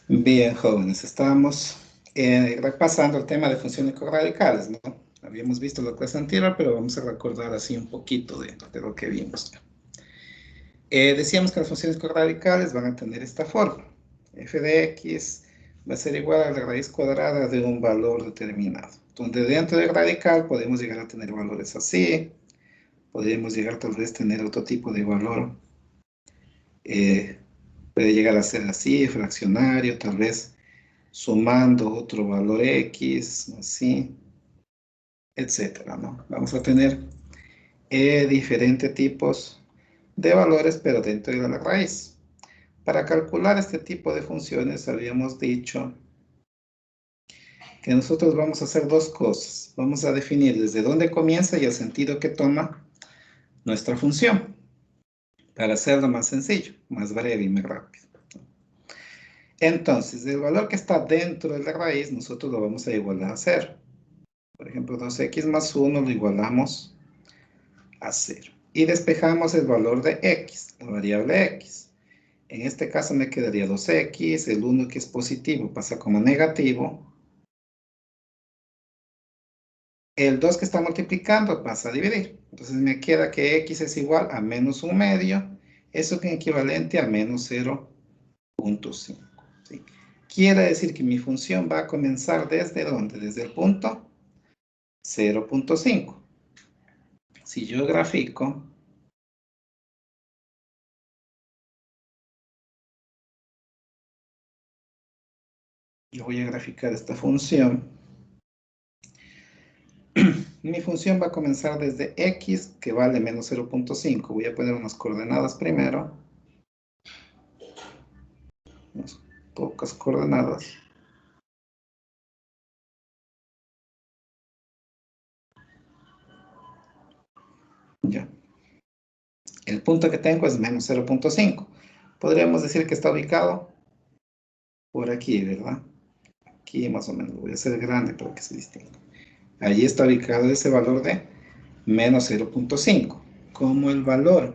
Bien, jóvenes, estábamos repasando el tema de funciones corradicales, ¿no? Habíamos visto la clase anterior, pero vamos a recordar así un poquito de lo que vimos. Decíamos que las funciones corradicales van a tener esta forma. F de X va a ser igual a la raíz cuadrada de un valor determinado. Donde dentro del radical podemos llegar a tener valores así, podemos llegar tal vez a tener otro tipo de valor. Puede llegar a ser así, fraccionario, tal vez sumando otro valor X, así, etcétera, ¿no? Vamos a tener diferentes tipos de valores, pero dentro de la raíz. Para calcular este tipo de funciones, habíamos dicho que nosotros vamos a hacer dos cosas. Vamos a definir desde dónde comienza y el sentido que toma nuestra función, para hacerlo más sencillo, más breve y más rápido. Entonces, el valor que está dentro de la raíz, nosotros lo vamos a igualar a 0. Por ejemplo, 2x más 1 lo igualamos a 0. Y despejamos el valor de x, la variable x. En este caso me quedaría 2x, el 1 que es positivo pasa como negativo. El 2 que está multiplicando pasa a dividir. Entonces me queda que x es igual a menos 1/2. Eso que es equivalente a menos 0.5. ¿Sí? Quiere decir que mi función va a comenzar ¿desde dónde? Desde el punto 0.5. Si yo grafico, yo voy a graficar esta función. Mi función va a comenzar desde x, que vale menos 0.5. Voy a poner unas coordenadas primero. Unas pocas coordenadas. Ya. El punto que tengo es menos 0.5. Podríamos decir que está ubicado por aquí, ¿verdad? Aquí más o menos. Lo voy a hacer grande para que se distinga. Allí está ubicado ese valor de menos 0.5. Como el valor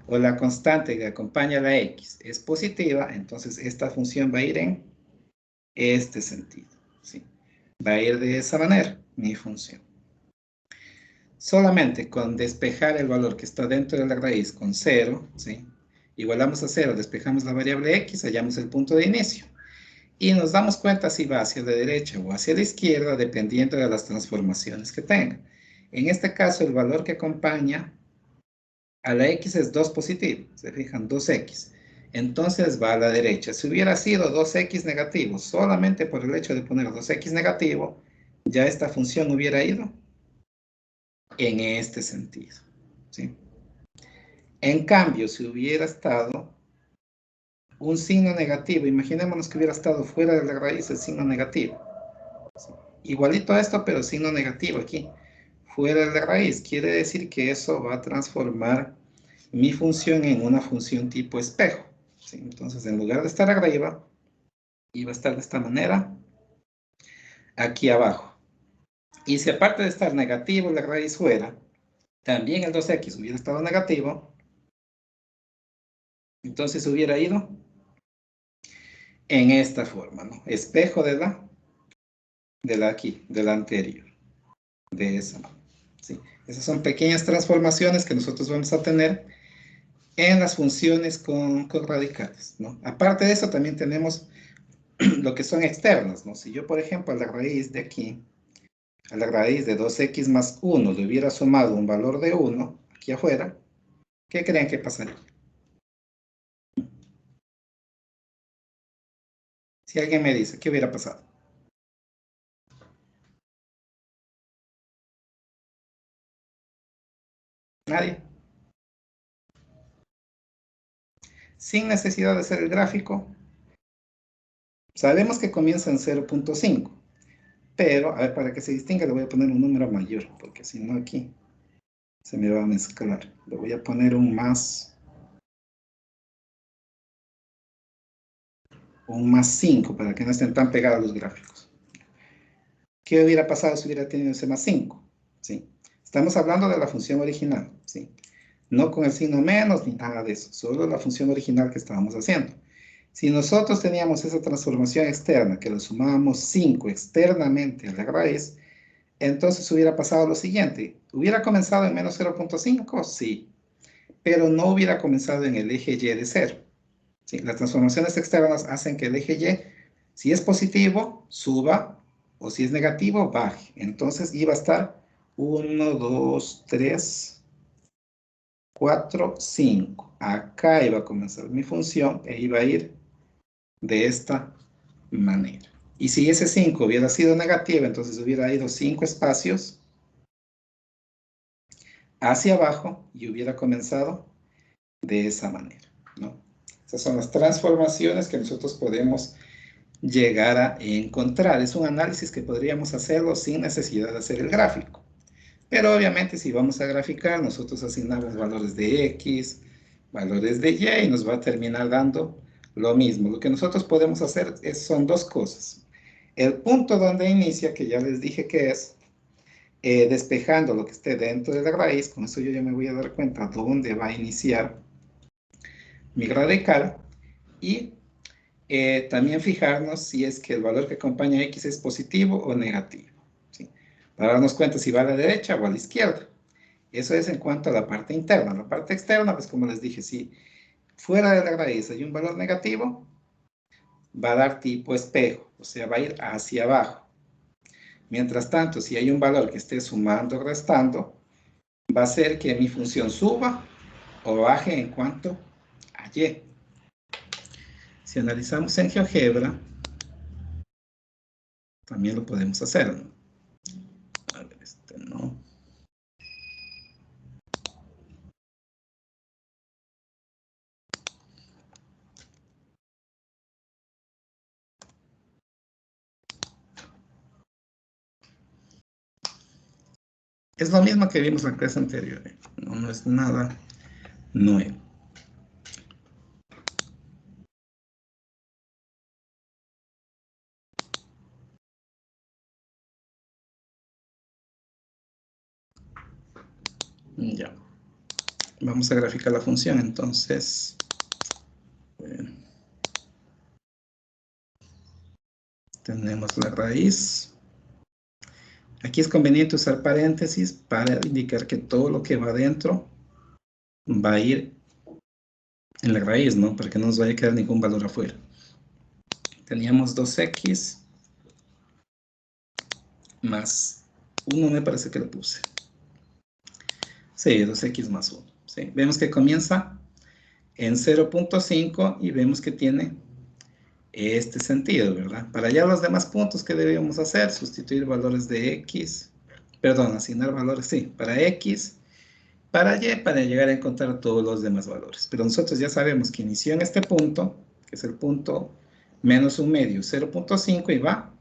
o la constante que acompaña a la x es positiva, entonces esta función va a ir en este sentido, ¿sí? Va a ir de esa manera, mi función. Solamente con despejar el valor que está dentro de la raíz con 0, ¿sí? Igualamos a 0, despejamos la variable x, hallamos el punto de inicio. Y nos damos cuenta si va hacia la derecha o hacia la izquierda, dependiendo de las transformaciones que tenga. En este caso, el valor que acompaña a la x es 2 positivo, se fijan, 2x. Entonces va a la derecha. Si hubiera sido 2x negativo, solamente por el hecho de poner 2x negativo, ya esta función hubiera ido en este sentido, ¿sí? En cambio, si hubiera estado un signo negativo, imaginémonos que hubiera estado fuera de la raíz el signo negativo. ¿Sí? Igualito a esto, pero signo negativo aquí, fuera de la raíz. Quiere decir que eso va a transformar mi función en una función tipo espejo. ¿Sí? Entonces, en lugar de estar arriba, iba a estar de esta manera, aquí abajo. Y si aparte de estar negativo la raíz fuera, también el 2x hubiera estado negativo, entonces hubiera ido en esta forma, ¿no? Espejo de la aquí, de la anterior, de esa, ¿sí? Esas son pequeñas transformaciones que nosotros vamos a tener en las funciones con radicales, ¿no? Aparte de eso, también tenemos lo que son externas, ¿no? Si yo, por ejemplo, a la raíz de aquí, a la raíz de 2x más 1 le hubiera sumado un valor de 1 aquí afuera, ¿qué creen que pasaría? Si alguien me dice, ¿qué hubiera pasado? Nadie. Sin necesidad de hacer el gráfico, sabemos que comienza en 0.5, pero, a ver, para que se distinga le voy a poner un número mayor, porque si no aquí se me va a mezclar. Le voy a poner un más 5 para que no estén tan pegados los gráficos. ¿Qué hubiera pasado si hubiera tenido ese más 5? ¿Sí? Estamos hablando de la función original, ¿sí? No con el signo menos ni nada de eso, solo la función original que estábamos haciendo. Si nosotros teníamos esa transformación externa, que lo sumábamos 5 externamente a la raíz, entonces hubiera pasado lo siguiente. ¿Hubiera comenzado en menos 0.5? Sí. Pero no hubiera comenzado en el eje Y de 0. ¿Sí? Las transformaciones externas hacen que el eje Y, si es positivo, suba, o si es negativo, baje. Entonces iba a estar 1, 2, 3, 4, 5. Acá iba a comenzar mi función e iba a ir de esta manera. Y si ese 5 hubiera sido negativo, entonces hubiera ido 5 espacios hacia abajo y hubiera comenzado de esa manera, ¿no? Esas son las transformaciones que nosotros podemos llegar a encontrar. Es un análisis que podríamos hacerlo sin necesidad de hacer el gráfico. Pero obviamente si vamos a graficar, nosotros asignamos valores de X, valores de Y y nos va a terminar dando lo mismo. Lo que nosotros podemos hacer son dos cosas. El punto donde inicia, que ya les dije que es, despejando lo que esté dentro de la raíz, con eso yo ya me voy a dar cuenta dónde va a iniciar mi radical, y también fijarnos si es que el valor que acompaña a X es positivo o negativo, ¿sí? Para darnos cuenta si va a la derecha o a la izquierda. Eso es en cuanto a la parte interna. La parte externa, pues como les dije, si fuera de la raíz hay un valor negativo, va a dar tipo espejo, o sea, va a ir hacia abajo. Mientras tanto, si hay un valor que esté sumando o restando, va a hacer que mi función suba o baje en cuanto a Y. Si analizamos en GeoGebra, también lo podemos hacer, ¿no? A ver, no. Es lo mismo que vimos la clase anterior, ¿eh? No es nada nuevo. Ya. Vamos a graficar la función, entonces. Tenemos la raíz. Aquí es conveniente usar paréntesis para indicar que todo lo que va adentro va a ir en la raíz, ¿no? Para que no nos vaya a quedar ningún valor afuera. Teníamos 2x más 1, me parece que lo puse. Sí, 2x más 1. ¿Sí? Vemos que comienza en 0.5 y vemos que tiene este sentido, ¿verdad? Para ya los demás puntos, ¿qué debemos hacer? Sustituir valores de x, perdón, asignar valores, sí, para x, para y, para llegar a encontrar todos los demás valores. Pero nosotros ya sabemos que inició en este punto, que es el punto menos un medio, 0.5, y va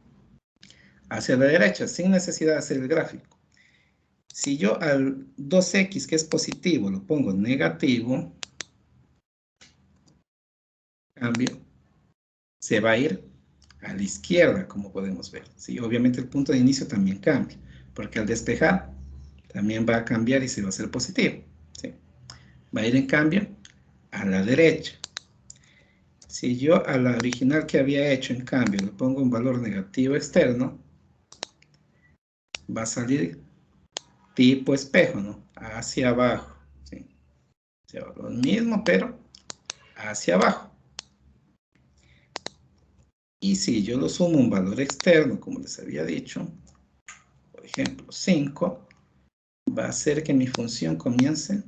hacia la derecha, sin necesidad de hacer el gráfico. Si yo al 2x, que es positivo, lo pongo negativo, cambio, se va a ir a la izquierda, como podemos ver. ¿Sí? Obviamente el punto de inicio también cambia, porque al despejar también va a cambiar y se va a hacer positivo. ¿Sí? Va a ir en cambio a la derecha. Si yo a la original que había hecho, en cambio, le pongo un valor negativo externo, va a salir tipo espejo, ¿no? Hacia abajo. ¿Sí? O sea, lo mismo, pero hacia abajo. Y si yo lo sumo un valor externo, como les había dicho, por ejemplo, 5, va a hacer que mi función comience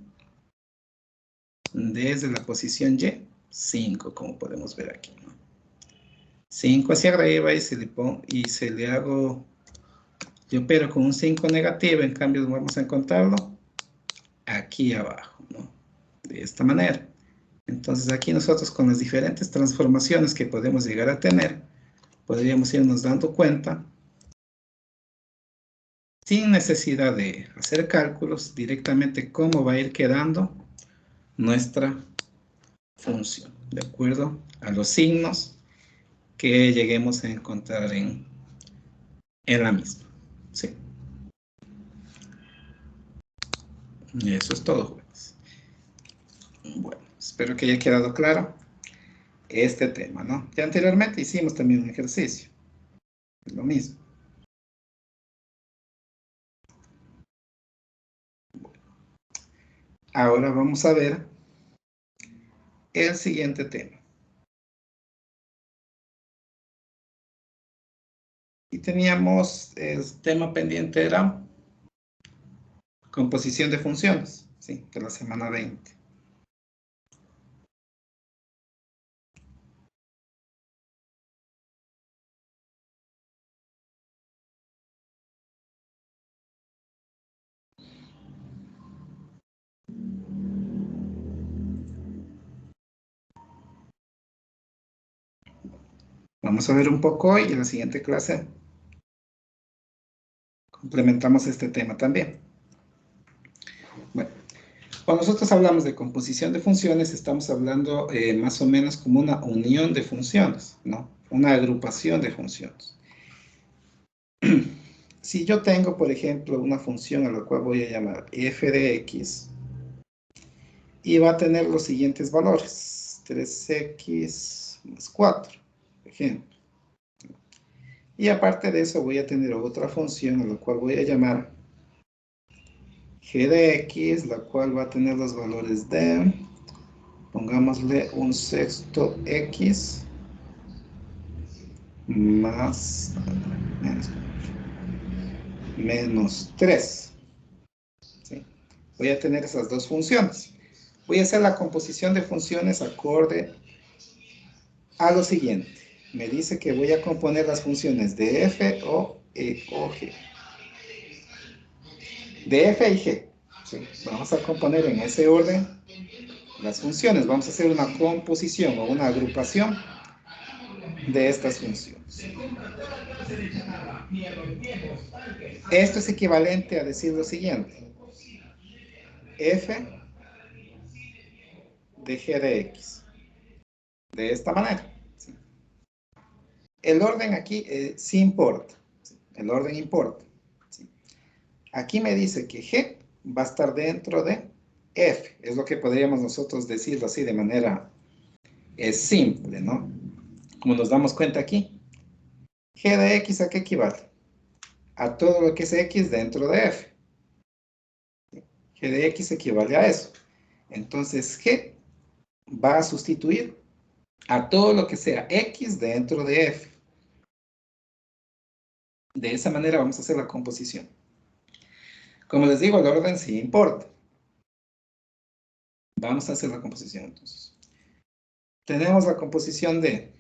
desde la posición Y, 5, como podemos ver aquí, ¿no? 5 hacia arriba, y se le hago, yo opero con un 5 negativo, en cambio vamos a encontrarlo aquí abajo, ¿no? De esta manera. Entonces aquí nosotros, con las diferentes transformaciones que podemos llegar a tener, podríamos irnos dando cuenta, sin necesidad de hacer cálculos, directamente cómo va a ir quedando nuestra función, de acuerdo a los signos que lleguemos a encontrar en la misma. Sí. Eso es todo, jóvenes. Bueno, espero que haya quedado claro. este tema, ¿no? Ya anteriormente hicimos también un ejercicio. Es lo mismo. Ahora vamos a ver el siguiente tema. Y teníamos el tema pendiente era composición de funciones, ¿sí? De la semana 20. Vamos a ver un poco hoy y en la siguiente clase complementamos este tema también. Bueno, cuando nosotros hablamos de composición de funciones, estamos hablando más o menos como una unión de funciones, ¿no? Una agrupación de funciones. Si yo tengo, por ejemplo, una función a la cual voy a llamar f de x, y va a tener los siguientes valores, 3x más 4, por ejemplo. Y aparte de eso voy a tener otra función a la cual voy a llamar g de x, la cual va a tener los valores de, pongámosle un sexto x más menos 3. ¿Sí? Voy a tener esas dos funciones. Voy a hacer la composición de funciones acorde a lo siguiente. Me dice que voy a componer las funciones de f, o, e o g. De f y g. ¿Sí? Vamos a componer en ese orden las funciones. Vamos a hacer una composición o una agrupación de estas funciones. Esto es equivalente a decir lo siguiente. F de g de x. De esta manera. ¿Sí? El orden aquí sí importa. ¿Sí? El orden importa. ¿Sí? Aquí me dice que g va a estar dentro de f. Es lo que podríamos nosotros decirlo así de manera simple, ¿no? Como nos damos cuenta aquí. G de x, ¿a qué equivale? A todo lo que es x dentro de f. G de x equivale a eso. Entonces, g va a sustituir a todo lo que sea x dentro de f. De esa manera vamos a hacer la composición. Como les digo, el orden sí importa. Vamos a hacer la composición entonces. Tenemos la composición de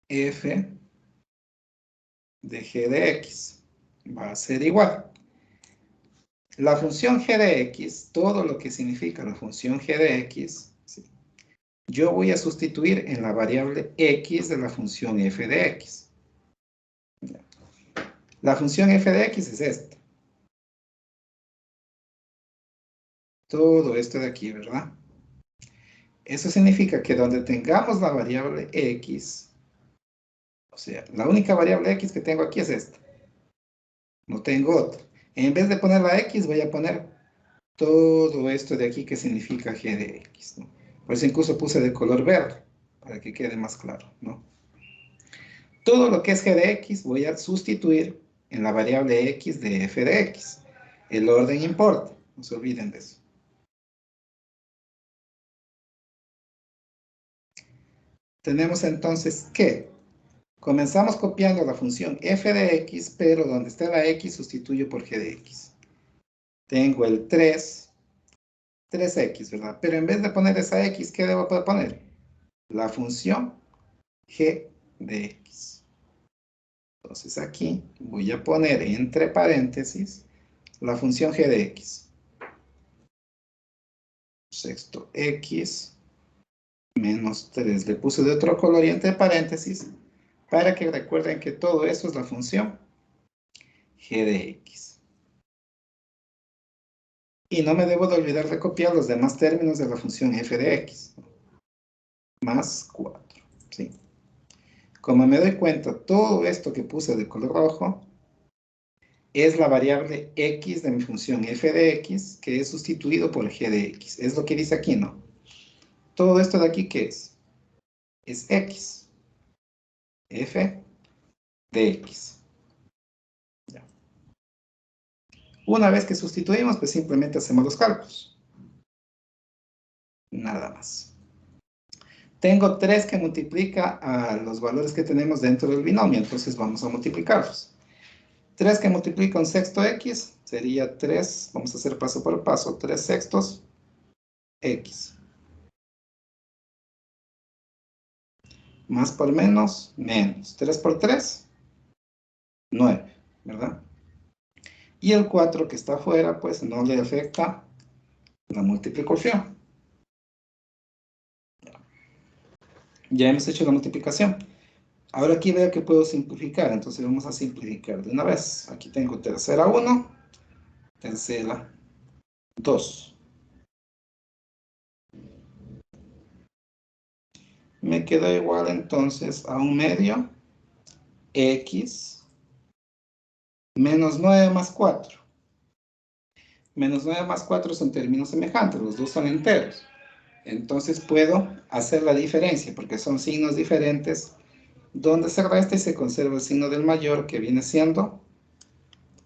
f de g de x. Va a ser igual. La función g de x, todo lo que significa la función g de x, ¿sí? Yo voy a sustituir en la variable x de la función f de x. La función f de x es esta. Todo esto de aquí, ¿verdad? Eso significa que donde tengamos la variable x, o sea, la única variable x que tengo aquí es esta. No tengo otra. En vez de poner la x, voy a poner todo esto de aquí que significa g de x, ¿no? Por eso incluso puse de color verde, para que quede más claro, ¿no? Todo lo que es g de x voy a sustituir en la variable x de f de x. El orden importa, no se olviden de eso. Tenemos entonces que comenzamos copiando la función f de x, pero donde está la x sustituyo por g de x. Tengo el 3x, ¿verdad? Pero en vez de poner esa x, ¿qué debo poner? La función g de x. Entonces aquí voy a poner entre paréntesis la función g de x. Sexto x menos 3. Le puse de otro color y entre paréntesis para que recuerden que todo eso es la función g de x. Y no me debo de olvidar de copiar los demás términos de la función f de x. Más 4. ¿Sí? Como me doy cuenta, todo esto que puse de color rojo es la variable x de mi función f de x, que es sustituido por g de x. Es lo que dice aquí, ¿no? Todo esto de aquí, ¿qué es? es X. F de X. Ya. Una vez que sustituimos, pues simplemente hacemos los cálculos. Nada más. Tengo 3 que multiplica a los valores que tenemos dentro del binomio, entonces vamos a multiplicarlos. 3 que multiplica un sexto X sería 3, vamos a hacer paso por paso, 3 sextos X. Más por menos, menos. 3 por 3, 9, ¿verdad? Y el 4 que está afuera, pues no le afecta la multiplicación. Ya hemos hecho la multiplicación. Ahora aquí veo que puedo simplificar, entonces vamos a simplificar de una vez. Aquí tengo tercera 1, tercera 2. Me queda igual entonces a 1/2 X menos 9 más 4. Menos 9 más 4 son términos semejantes, los dos son enteros. Entonces puedo hacer la diferencia, porque son signos diferentes, donde se resta y se conserva el signo del mayor, que viene siendo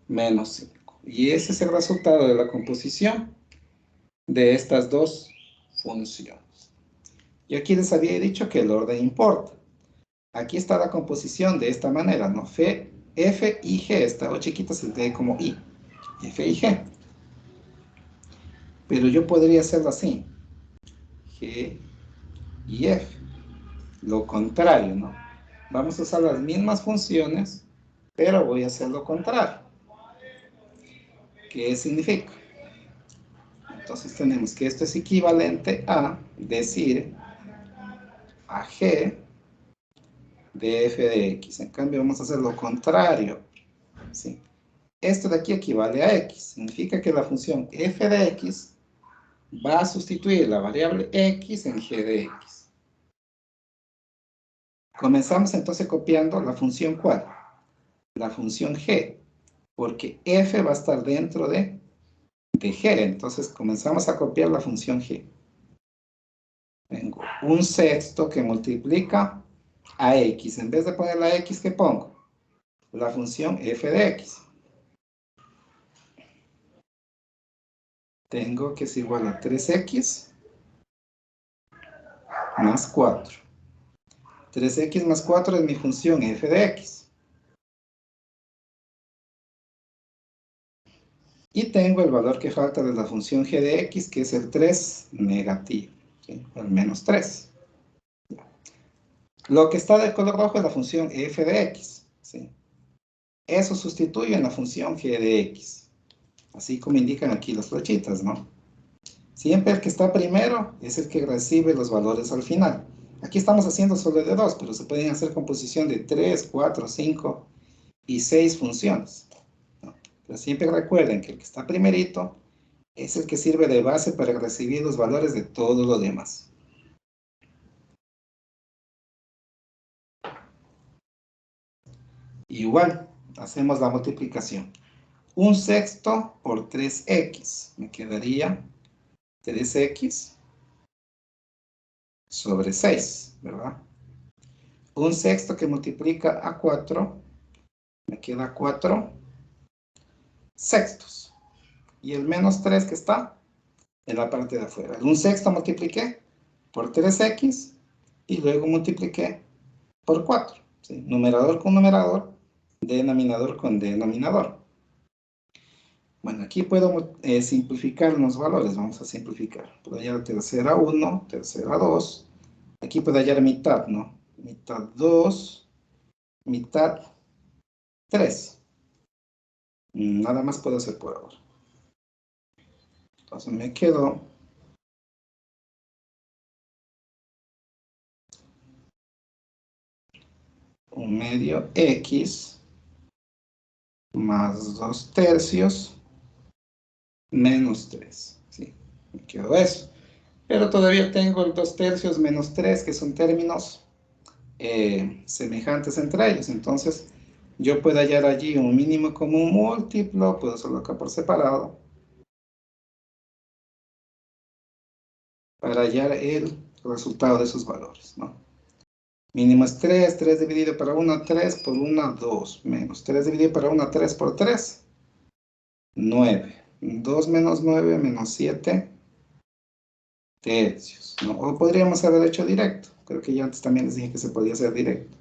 menos 5. Y ese es el resultado de la composición de estas dos funciones. Y aquí les había dicho que el orden importa. Aquí está la composición de esta manera, ¿no? F y G, esta O chiquita se lee como I. F y G. Pero yo podría hacerlo así. G y F. Lo contrario, ¿no? Vamos a usar las mismas funciones, pero voy a hacer lo contrario. ¿Qué significa? Entonces tenemos que esto es equivalente a decir a G de f de x. En cambio vamos a hacer lo contrario, ¿sí? Esto de aquí equivale a x. Significa que la función f de x va a sustituir la variable x en g de x. Comenzamos entonces copiando la función ¿cuál? La función g, porque f va a estar dentro de g. Entonces comenzamos a copiar la función g. Tengo un sexto que multiplica a x. En vez de poner la x, ¿qué pongo? La función f de x. Tengo que es igual a 3x más 4. 3x más 4 es mi función f de x. Y tengo el valor que falta de la función g de x, que es el 3 negativo, ¿sí? El menos 3. Lo que está de color rojo es la función f de x, ¿sí? Eso sustituye en la función g de x. Así como indican aquí las flechitas, ¿no? Siempre el que está primero es el que recibe los valores al final. Aquí estamos haciendo solo de 2, pero se pueden hacer composición de 3, 4, 5 y 6 funciones, ¿no? Pero siempre recuerden que el que está primerito es el que sirve de base para recibir los valores de todo lo demás. Igual, hacemos la multiplicación. Un sexto por 3x. Me quedaría 3x sobre 6, ¿verdad? Un sexto que multiplica a 4, me queda 4 sextos. Y el menos 3 que está en la parte de afuera. Un sexto multipliqué por 3x y luego multipliqué por 4. ¿Sí? Numerador con numerador, denominador con denominador. Bueno, aquí puedo simplificar los valores. Vamos a simplificar. Puedo hallar tercera 1, tercera 2. Aquí puedo hallar mitad, ¿no? Mitad 2, mitad 3. Nada más puedo hacer por ahora. Entonces me quedo 1/2 x más 2 tercios menos 3. ¿Sí? Me quedo eso. Pero todavía tengo el 2 tercios menos 3, que son términos semejantes entre ellos. Entonces, yo puedo hallar allí un mínimo común múltiplo, puedo hacerlo acá por separado, para hallar el resultado de esos valores, ¿no? Mínimo es 3, 3 dividido para 1, 3 por 1, 2, menos 3 dividido para 1, 3 por 3, 9. 2 menos 9 menos 7 tercios, ¿no? O podríamos haber hecho directo. Creo que ya antes también les dije que se podía hacer directo.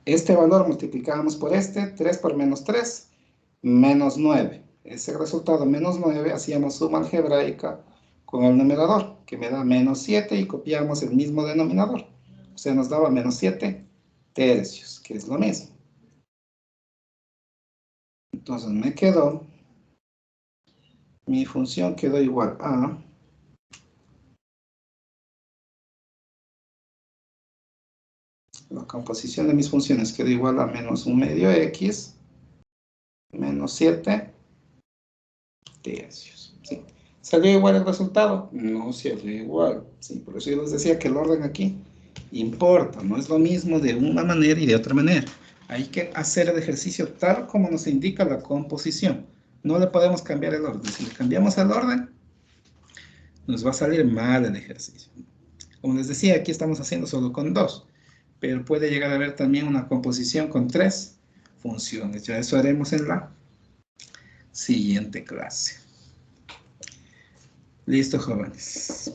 Este valor multiplicábamos por este, 3 por menos 3, menos 9. Ese resultado, menos 9, hacíamos suma algebraica con el numerador, que me da menos 7, y copiamos el mismo denominador. O sea, nos daba menos 7 tercios, que es lo mismo. Entonces me quedó, mi función quedó igual a la composición de mis funciones quedó igual a menos 1 medio x menos 7 tercios. ¿Sí? ¿Salió igual el resultado? No salió igual. ¿Sí? Por eso yo les decía que el orden aquí importa. No es lo mismo de una manera y de otra manera. Hay que hacer el ejercicio tal como nos indica la composición. No le podemos cambiar el orden. Si le cambiamos el orden, nos va a salir mal el ejercicio. Como les decía, aquí estamos haciendo solo con 2, pero puede llegar a haber también una composición con 3 funciones. Ya eso haremos en la siguiente clase. Listo, jóvenes.